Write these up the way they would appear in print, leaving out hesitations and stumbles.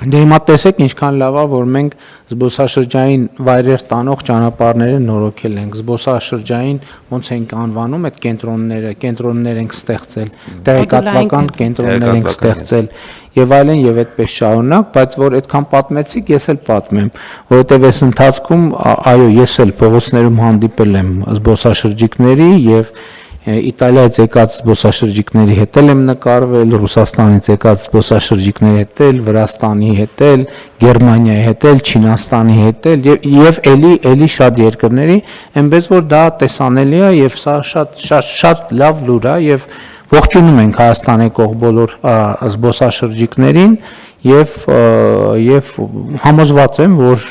Դե հիմա տեսեք ինչքան լավ է, որ մենք զբոսաշրջային վայրեր տանող ճանապարհները նորոգել ենք, զբոսաշրջային ոնց ենք անվանում այդ կենտրոններ ենք ստեղծել, տեղեկատվական կենտրոններ ենք ստեղծել եւ այլն եւ այդպես շարունակ, բայց որ այդքան պատմեցիք, ես էլ պատմեմ, որովհետեւ այս ընթացքում այո, ես էլ փողոցներում հանդիպել եմ զբոսաշրջիկների եւ Իտալիայից եկած զբոսաշրջիկների հետ եմ նկարվել, Ռուսաստանից եկած զբոսաշրջիկների հետ, Վրաստանի հետ, Գերմանիայի հետ, Չինաստանի հետ եւ էլի շատ երկրների, այնպես որ դա տեսանելի է եւ սա շատ լավ լուր է եւ ողջունում ենք Հայաստան եկող բոլոր զբոսաշրջիկներին եւ համոզված եմ, որ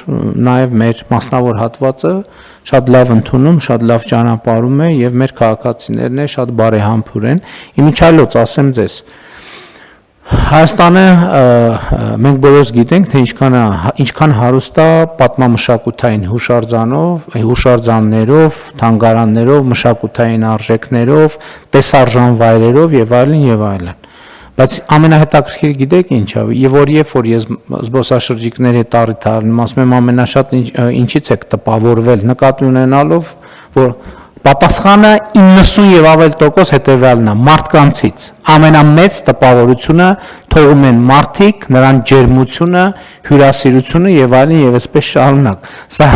նաեւ մեր մասնավոր հատվածը շատ լավ ընդունում, շատ լավ ճանապարհում է եւ մեր քաղաքացիներն է շատ բարեհամբույր են։ Իմիջիալոց ասեմ ձեզ, Հայաստանը մենք բոլորս գիտենք, թե ինչքան հարուստ է պատմամշակութային հուշարձաններով, թանգարաններով, մշակութային արժեքներով, տեսարժան վայրերով եւ այլն եւ այլն։ Բայց ամենահետաքրքիր գիտեք ինչ է, եւ որ ես զբոսաշրջիկների հետ առիթ առնում, ասում եմ ամենաշատ ինչից եք տպավորվել, նկատի ունենալով, որ պատասխանը 90 եւ ավել տոկոս հետեւյալն է, մարդկանցից ամենամեծ տպավորությունը թողում են մարդիկ, նրանց ջերմությունը, հյուրասիրությունը եւ այլն եւ այսպես շարունակ։ Սա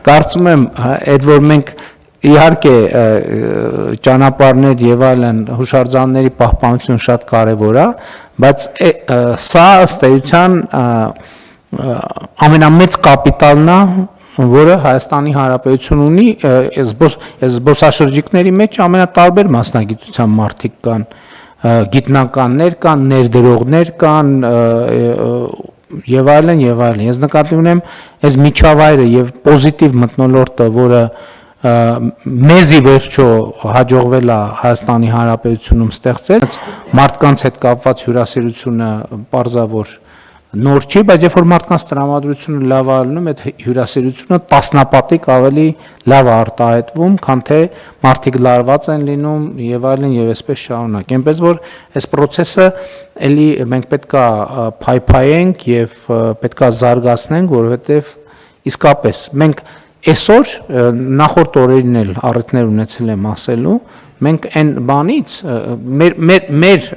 կարծում եմ այդ որ մենք Իհարկե ճանապարհներ եւ այլն հուշարձանների պահպանությունը շատ կարեւոր է, բայց սա ըստ էության ամենամեծ կապիտալն է, որը Հայաստանի Հանրապետություն ունի, զբոսաշրջիկների մեջ ամենատարբեր մասնագիտության մարդիկ կան, գիտնականներ կան, ներդրողներ կան եւ այլն եւ այլն։ Ես նկատի ունեմ այս միջավայրը եւ պոզիտիվ մթնոլորտը, որը մեզի վերջո հաջողվել է Հայաստանի Հանրապետությունում ստեղծել, մարդկանց հետ կապված հյուրասիրությունը պարզավոր նոր չի, բայց երբ որ մարդկանց տրամադրությունը լավ է լինում, այդ հյուրասիրությունը տասնապատիկ ավելի լավ է արտահայտվում, քան թե մարդիկ լարված են լինում եւ այլն եւ այսպես շարունակ։ Այնպես որ այս process-ը էլի մենք պետքա փայփայենք եւ պետքա զարգացնենք, որովհետեւ իսկապես մենք Այսօր նախորդ օրերին էլ առիթներ ունեցել եմ ասելու, մենք այն բանից մեր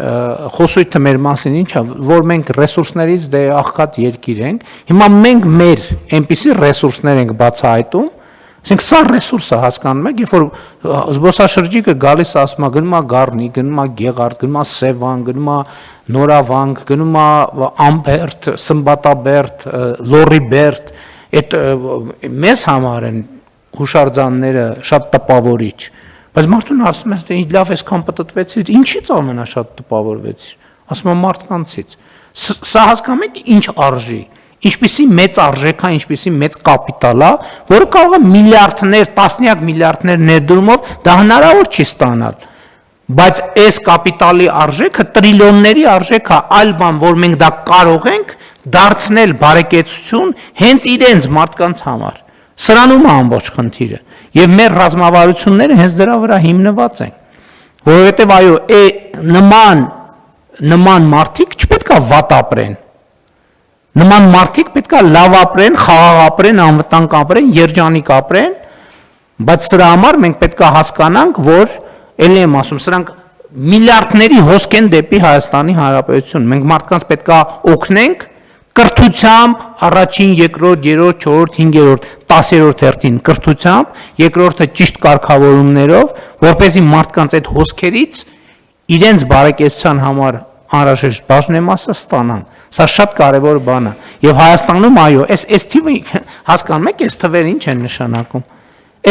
խոսույթը մեր մասին ինչ է, որ մենք ռեսուրսներից դե աղքատ երկիր ենք, հիմա մենք մեր այնպիսի ռեսուրսներ ենք բացահայտում, ասենք սա ռեսուրսը հասկանում եք, երբ որ զբոսաշրջիկը գալիս ասում է գնում է Գառնի, գնում է Գեղարդ, գնում է Սևան, գնում է Նորավանք, գնում է Ամբերդ, Սմբատաբերդ, Լոռիբերդ Այդ մեզ համար են հուշարձանները շատ տպավորիչ, բայց մարդուն ասում ես, թե լավ այսքան պատտվեցիր, ինչից ամենաշատ տպավորվեցիր, ասում եմ մարդկանցից, սա հասկանում եք ինչ արժի, ինչպիսի մեծ արժեք է, ինչպիսի մեծ կապիտալ է, որը կարող է միլիարդներ, տասնյակ միլիարդներ ներդրումով դա հնարավոր չի ստանալ, բայց այս կապիտալի արժեքը տրիլիոնների արժեք է, այլ բան, որ մենք դա կարող ենք դարձնել բարեկեցություն հենց իրենց մարդկանց համար։ Սրանում է ամբողջ խնդիրը։ Եվ մեր ռազմավարությունները հենց դրա վրա հիմնված են։ Որովհետև այո, նման մարդիկ չպետք է վատ ապրեն։ Նման մարդիկ պետք է լավ ապրեն, խաղաղ ապրեն, անվտանգ ապրեն, երջանիկ ապրեն, բայց սրա համար մենք պետք է հասկանանք, որ ելի եմ ասում, սրանք միլիարդների հոսք են դեպի Հայաստանի Հանրապետություն։ Մենք մարդկանց պետք է օգնենք կրթությամբ, առաջին, երկրորդ, երրորդ, չորրորդ, հինգերորդ, 10-րդ հերթին կրթությամբ, երկրորդը ճիշտ կարգավորումներով, որպեսզի մարդկանց այդ հոսքերից իրենց բարեկեցության համար անհրաժեշտ բաժնեմասը ստանան։ Սա շատ կարևոր բան է։ Եվ Հայաստանում այո, այս թիվը հասկանում եք, այս թվերը ինչ են նշանակում։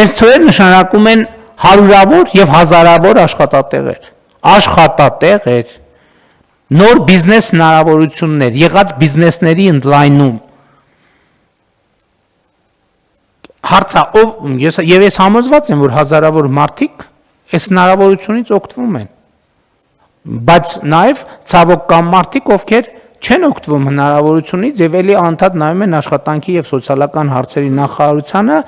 Այս թվերը նշանակում են հարյուրավոր եւ հազարավոր աշխատատեղեր, նոր բիզնես հնարավորություններ, եղած բիզնեսների ընդլայնում։ Հարցը եւ ես համոզված եմ, որ հազարավոր մարդիկ այս հնարավորությունից օգտվում են։ Բայց նաեւ ցավոք կան մարդիկ, ովքեր չեն օգտվում հնարավորությունից եւ ելի անդադ նայում են աշխատանքի եւ սոցիալական հարցերի նախարարությանը,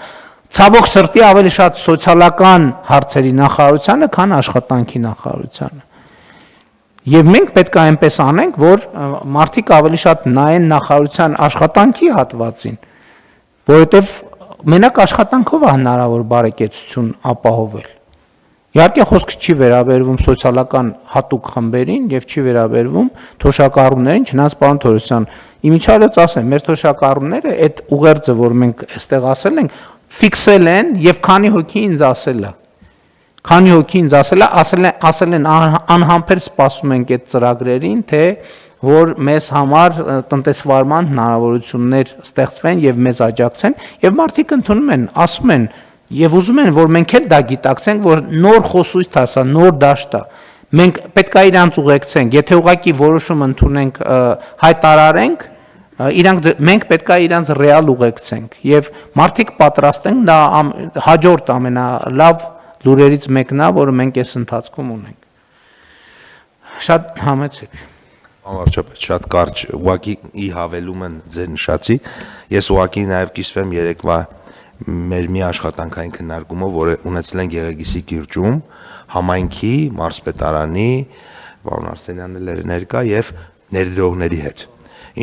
ցավոք սրտի ավելի շատ սոցիալական հարցերի նախարարությանը, քան աշխատանքի նախարարությանը։ Եվ մենք պետք է այնպես անենք, որ մարդիկ ավելի շատ նայեն նախարարության աշխատանքի հատվածին, որովհետև մենակ աշխատանքով է հնարավոր բարեկեցություն ապահովել։ Իհարկե խոսքը չի վերաբերվում սոցիալական հատուկ խմբերին եւ չի վերաբերվում թոշակառուներին, չնայած պարոն Թորոսյան, իմիջիալից ասեմ, մեր թոշակառուները այդ ուղերձը, որ մենք այստեղ ասել ենք, ֆիքսել են եւ քանի հոգի ինձ ասել է։ Քանի հոգի ինձ ասել են անհամբեր սպասում ենք այդ ծրագրերին, թե որ մեզ համար տնտեսվարման հնարավորություններ ստեղծվեն եւ մեզ աջակցեն եւ մարդիկ ընդունում են, ասում են եւ ուզում են, որ մենք էլ դա գիտակցենք, որ նոր խոսույթ է սա, նոր դաշտ է։ Մենք պետք է իրանց ուղեկցենք, եթե ուղղակի որոշում ընդունենք, հայտարարենք, մենք պետք է իրանց ռեալ ուղեկցենք եւ մարդիկ պատրաստ են, դա հաջորդ ամենալավ լուրերից մեկն է, որը մենք այս ընթացքում ունենք։ Շատ համեցեք։ Ամառչապետ, շատ կարճ, ուղղակի ի հավելում են ձեր նշածի, ես ուղղակի նաև կիսվեմ երեկվա մեր մի աշխատանքային քննարկումով, որը ունեցել ենք Եղեգիսի կիրճում, համայնքի, մարզպետարանի, պարոն Արսենյանն էլ էր ներկա եւ ներդրողների հետ։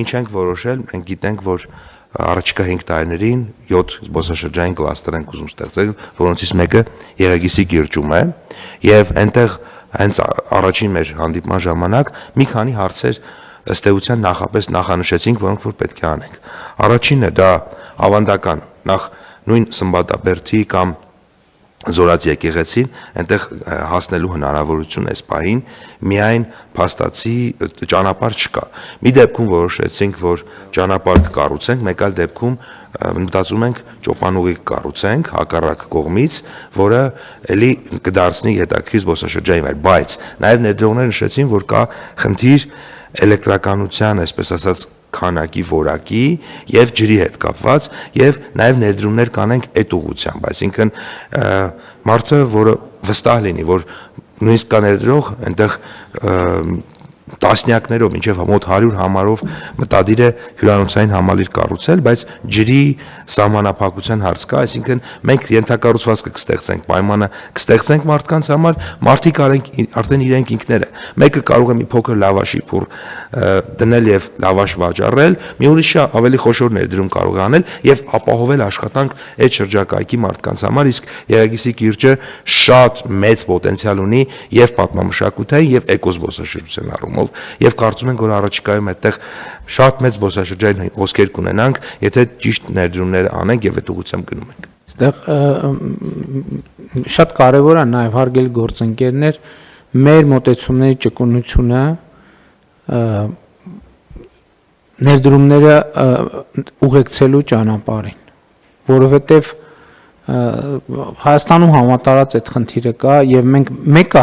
Ինչ ենք որոշել, մենք գիտենք, որ առաջիկա 5 տարիներին 7 զբոսաշրջային կլաստեր ենք ուզում ստեղծել, որոնցից մեկը Եղեգիսի կիրճում է, եւ այնտեղ հենց առաջին մեր հանդիպման ժամանակ մի քանի հարցեր ըստ էության նախապես նախանշեցինք, որոնք որ պետք է անենք։ Առաջինը դա ավանդական, նախ նույն Սմբատաբերդի կամ Զորաց եկեղեցին, այնտեղ հասնելու հնարավորություն այս պահին միայն փաստացի ճանապարհ չկա։ Մի դեպքում որոշեցինք, որ ճանապարհ կկառուցենք, մեկ այլ դեպքում մտածում ենք ճոպանուղի կառուցենք հակառակ կողմից, որը էլի կդարձնի հետաքրքիր զբոսաշրջային վայր, բայց նաև ներդրողները նշեցին, որ կա խնդիր էլեկտրականության, այսպես ասած, քանակի որակի եւ ջրի հետ կապված եւ նաեւ ներդրումներ կանենք այդ ուղղությամբ, այսինքն մարդը, որը վստահ լինի, որ նույնիսկ կա ներդրող, այնտեղ տասնյակներով, մինչև մոտ 100 համարով մտադիր է հյուրանոցային համալիր կառուցել, բայց ջրի սահմանափակության հարց կա, այսինքն մենք ենթակառուցվածքը կստեղծենք, պայմանը կստեղծենք մարդկանց համար, մարդիկ արդեն իրենք ինքները, մեկը կարող է մի փոքր լավաշի փուր դնել եւ լավաշ վաճառել, մի ուրիշը ավելի խոշոր ներդրում կարող է անել եւ ապահովել աշխատանք այդ շրջակայքի մարդկանց համար, իսկ Եղեգիսի կիրճը շատ մեծ պոտենցիալ ունի եւ պատմամշակութային եւ էկոզբոսաշրջության առումով եւ կարծում ենք, որ առաջիկայում այդտեղ շատ մեծ զբոսաշրջային հոսքեր կունենանք, եթե ճիշտ ներդրումներ անենք եւ այդ ուղղությամբ գնում ենք։ Այստեղ շատ կարեւոր է նաեւ հարգելի գործընկերներ մեր մոտեցումների ճկունությունը ներդրումները ուղեկցելու ճանապարհին, որովհետեւ Հայաստանում համատարած այդ խնդիրը կա եւ մենք մեկը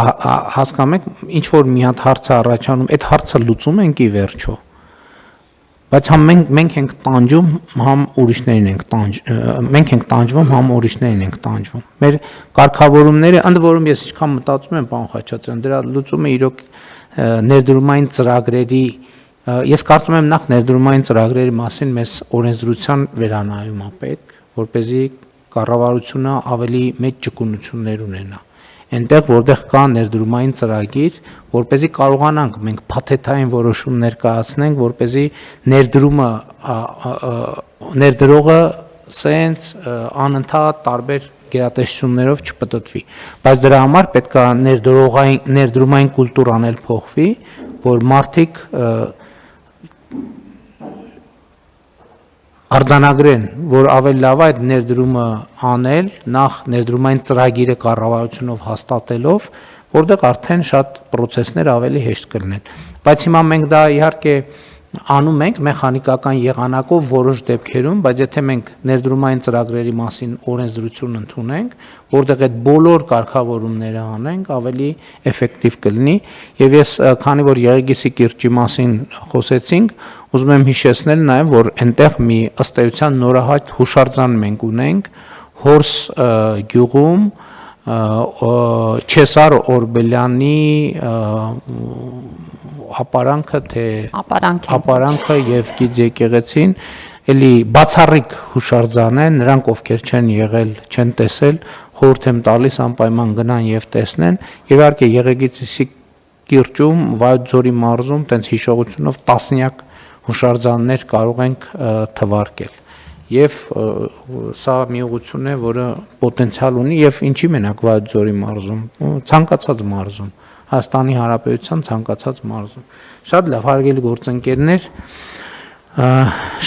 հասկանում ենք, ինչ որ մի հատ հարց է առաջանում, այդ հարցը լուծում ենք ի վերջո, բայց համ մենք ենք տանջում, համ ուրիշներին ենք մենք ենք տանջվում, համ ուրիշներին ենք տանջվում։ Մեր կարգավորումները, ընդ որում ես ինչքան մտածում եմ, պարոն Խաչատրյան, դրա լուծումը իրոք ներդրումային ծրագրերի, ես կարծում եմ նախ ներդրումային ծրագրերի մասին մեզ օրենսդրության վերանայում է պետք, որպեսզի կառավարությունը ավելի մեծ ճկունություններ ունենա։ Այնտեղ, որտեղ կա ներդրումային ծրագիր, որպեսզի կարողանանք մենք փաթեթային որոշումներ կայացնենք, որպեսզի ներդրողը սենց անընդհատ տարբեր գերատեսչություններով չպտտվի։ Բայց դրա համար պետք է ներդրումային կուլտուրան էլ փոխվի, որ մարդիկ արձանագրեն, որ ավելի լավ է այդ ներդրումը անել, նախ ներդրումային ծրագիրը կառավարությունով հաստատելով, որտեղ արդեն շատ process-ներ ավելի հեշտ կլինեն։ Բայց հիմա մենք դա իհարկե անում ենք մեխանիկական եղանակով որոշ դեպքերում, բայց եթե մենք ներդրումային ծրագրերի մասին օրենսդրություն ընդունենք, որտեղ այդ բոլոր կարգավորումները անենք, ավելի էֆեկտիվ կլինի, եւ ես քանի որ Եղեգիսի կիրճի մասին խոսեցինք, ուզում եմ հիշեցնել նաեւ, որ այնտեղ մի ըստ էության նորահայտ հուշարձան մենք ունենք Հորս գյուղում Չեսար Օրբելյանի ապարանքը թե ապարանքը եւ գիծ եկեղեցին էլի բացառիկ հուշարձան է, նրանք ովքեր չեն եղել, չեն տեսել, խորհուրդ եմ տալիս անպայման գնան եւ տեսնեն, եւ իհարկե Եղեգիսի կիրճում, Վայոց ձորի մարզում տենց հիշողությունով տասնյակ հուշարձաններ կարող ենք թվարկել։ Եվ սա մի ուղղություն է, որը պոտենցիալ ունի եւ ինչի մենակ Վայոց ձորի մարզում, ցանկացած մարզում, Հայաստանի Հանրապետության ցանկացած մարզում։ Շատ լավ, հարգելի գործընկերներ,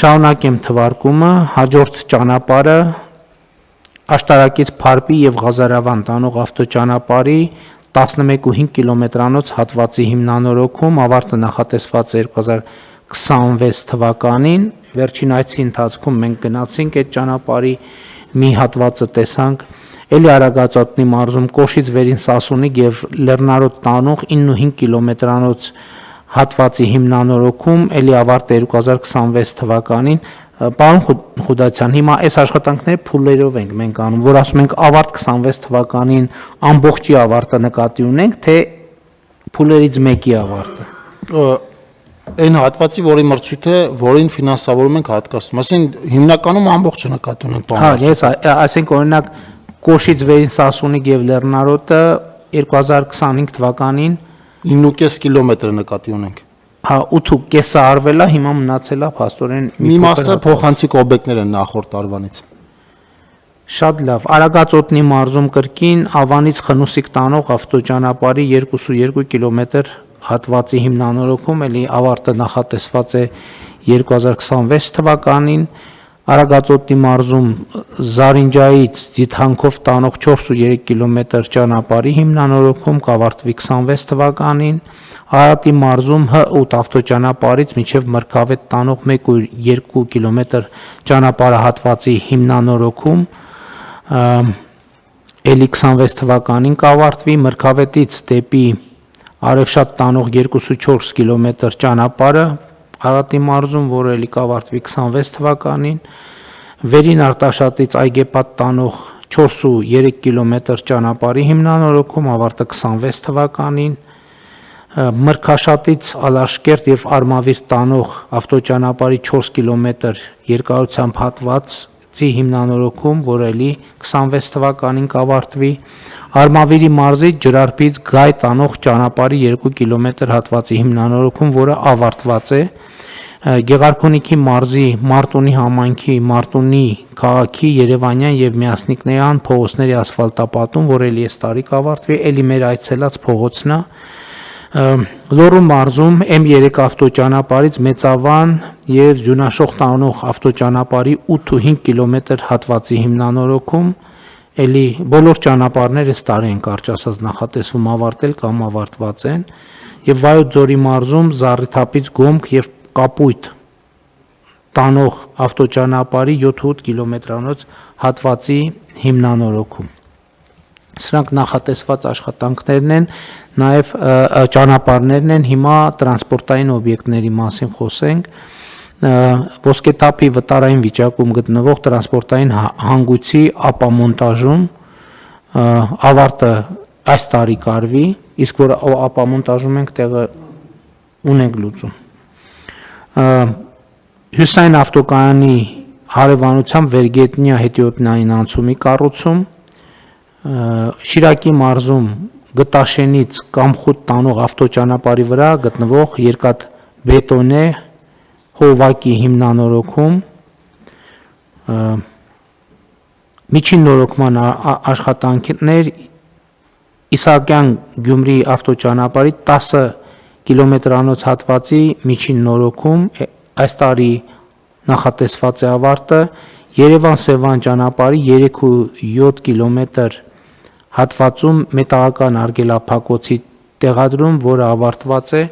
շարունակեմ թվարկումը, հաջորդ ճանապարհը Աշտարակից Փարպի եւ Ղազարավան տանող ավտոճանապարհի 11.5 կիլոմետրանոց հատվածի հիմնանորոգում ավարտը նախատեսված է 2026 թվականին։ Վերջին այցի ընթացքում մենք գնացինք այդ ճանապարհի մի հատվածը տեսանք, Էլի Արագածոտնի մարզում Կոշից Վերին Սասունիկ եւ Լեռնարոտ տանող 9.5 կիլոմետրանոց հատվածի հիմնանորոգում, էլի ավարտը 2026 թվականին։ Պարոն Խուդացյան, հիմա այս աշխատանքները փուլերով ենք մենք անում, որ ասում ենք ավարտ 26 թվականին ամբողջի ավարտը նկատի ունենք, թե փուլերից մեկի ավարտը։ Այն հատվածի, որի մրցույթը, որին ֆինանսավորում ենք հատկացնում, այսինքն հիմնականում ամբողջը նկատի ունենք։ Հա, ես ասենք օրինակ Կոշից Վերին Սասունիկ եւ Լեռնարոտը 2025 թվականին 9.5 կիլոմետր նկատի ունենք։ Հա, 8.5-ը արվել է, հիմա մնացել է փաստորեն Մի մասը փոխանցիկ օբյեկտներ են նախորդ տարվանից։ Շատ լավ։ Արագածոտնի մարզում կրկին Ավանից Խնուսիկ տանող ավտոճանապարհի 2.2 կիլոմետր հատվածի հիմնանորոգում, էլի ավարտը նախատեսված է 2026 թվականին։ Արագածոտնի մարզում Զարինջայից Ձիթանքով տանող 4.3 կիլոմետր ճանապարհի հիմնանորոգում կավարտվի 26 թվականին։ Արարատի մարզում Հ8 ավտոճանապարհից մինչև Մրգավետ տանող 1.2 կիլոմետր ճանապարհահատվածի հիմնանորոգում էլի 26 թվականին կավարտվի։ Մրգավետից դեպի Արևշատ տանող 2.4 կիլոմետր ճանապարհը Արարատի մարզում, որը էլի կավարտվի 26 թվականին, Վերին Արտաշատից Այգեպատ տանող 4.3 կիլոմետր ճանապարհի հիմնանորոգում ավարտը 26 թվականին, Մրգաշատից Ալաշկերտ եւ Արմավիր տանող ավտոճանապարհի 4 կիլոմետր երկարությամբ հատվածի հիմնանորոգում, որը էլի 26 թվականին կավարտվի, Արմավիրի մարզի Ջրարբից Գայ տանող ճանապարհի 2 կիլոմետր հատվածի հիմնանորոգում, որը ավարտված է, Գեղարքունիքի մարզի Մարտունի համայնքի Մարտունի քաղաքի Երևանյան եւ Միասնիկնեյան փողոցների ասֆալտապատում, որ էլի այս տարի կավարտվի, էլի մեր այցելած փողոցն է։ Լոռու մարզում M3 ավտոճանապարհից Մեծավան եւ Ձյունաշող տանող ավտոճանապարհի 8.5 կիլոմետր հատվածի հիմնանորոգում, էլի բոլոր ճանապարհները այս տարի են կարճ ասած նախատեսվում ավարտել կամ ավարտված են, եւ Վայոց ձորի մարզում Զառիթափից Գոմք եւ Կապույտ տանող ավտոճանապարհի 7.8 կիլոմետրանոց հատվածի հիմնանորոգում։ Սրանք նախատեսված աշխատանքներն են, նաև ճանապարհներն են, հիմա տրանսպորտային օբյեկտների մասին խոսենք։ Ոսկեթափի վտարային վիճակում գտնվող տրանսպորտային հանգույցի ապամոնտաժում ավարտը այս տարի կարվի, իսկ որ ապամոնտաժում ենք տեղը ունենք լուծում։ Հյուսային ավտոկայանի հարևանությամբ Վերգետնյա հետիոտնային անցումի կառուցում, Շիրակի մարզում Գտաշենից Կամխուտ տանող ավտոճանապարհի վրա գտնվող երկաթբետոնե հովակի հիմնանորոգում, միջին նորոգման աշխատանքներ Իսահակյան Գյումրի ավտոճանապարհի 10 կիլոմետրանոց հատվածի միջին նորոգում, այս տարի նախատեսված է ավարտը, Երևան-Սևան ճանապարհի 3.7 կիլոմետր հատվածում մետաղական արգելափակոցի տեղադրում, որը ավարտված է